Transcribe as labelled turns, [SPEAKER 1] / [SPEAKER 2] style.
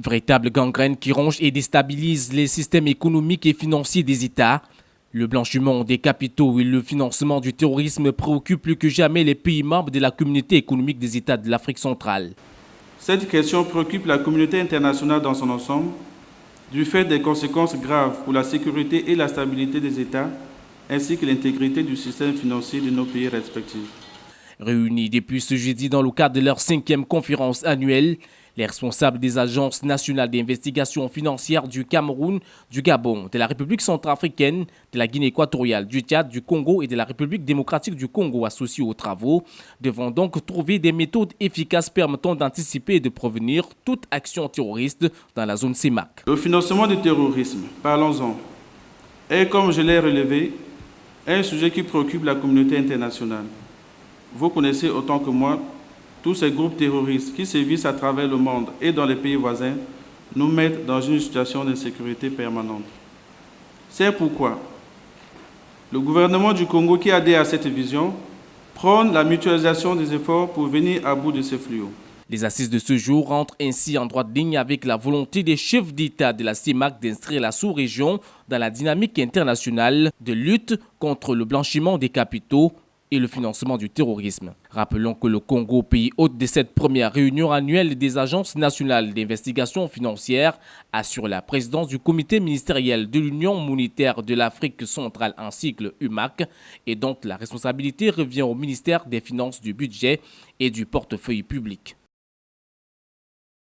[SPEAKER 1] Véritable gangrène qui ronge et déstabilise les systèmes économiques et financiers des États. Le blanchiment des capitaux et le financement du terrorisme préoccupent plus que jamais les pays membres de la communauté économique des États de l'Afrique centrale.
[SPEAKER 2] Cette question préoccupe la communauté internationale dans son ensemble, du fait des conséquences graves pour la sécurité et la stabilité des États, ainsi que l'intégrité du système financier de nos pays respectifs.
[SPEAKER 1] Réunis depuis ce jeudi dans le cadre de leur 5e conférence annuelle, les responsables des agences nationales d'investigation financière du Cameroun, du Gabon, de la République centrafricaine, de la Guinée équatoriale, du Tchad, du Congo et de la République démocratique du Congo associés aux travaux, devront donc trouver des méthodes efficaces permettant d'anticiper et de prévenir toute action terroriste dans la zone CEMAC.
[SPEAKER 2] Le financement du terrorisme, parlons-en, est, comme je l'ai relevé, un sujet qui préoccupe la communauté internationale. Vous connaissez autant que moi tous ces groupes terroristes qui sévissent à travers le monde et dans les pays voisins nous mettent dans une situation d'insécurité permanente. C'est pourquoi le gouvernement du Congo, qui adhère à cette vision, prône la mutualisation des efforts pour venir à bout de ces fléaux.
[SPEAKER 1] Les assises de ce jour rentrent ainsi en droite ligne avec la volonté des chefs d'État de la CEMAC d'inscrire la sous-région dans la dynamique internationale de lutte contre le blanchiment des capitaux et le financement du terrorisme. Rappelons que le Congo, pays hôte de cette première réunion annuelle des agences nationales d'investigation financière, assure la présidence du comité ministériel de l'Union monétaire de l'Afrique centrale en cycle UMAC et dont la responsabilité revient au ministère des Finances, du Budget et du portefeuille public.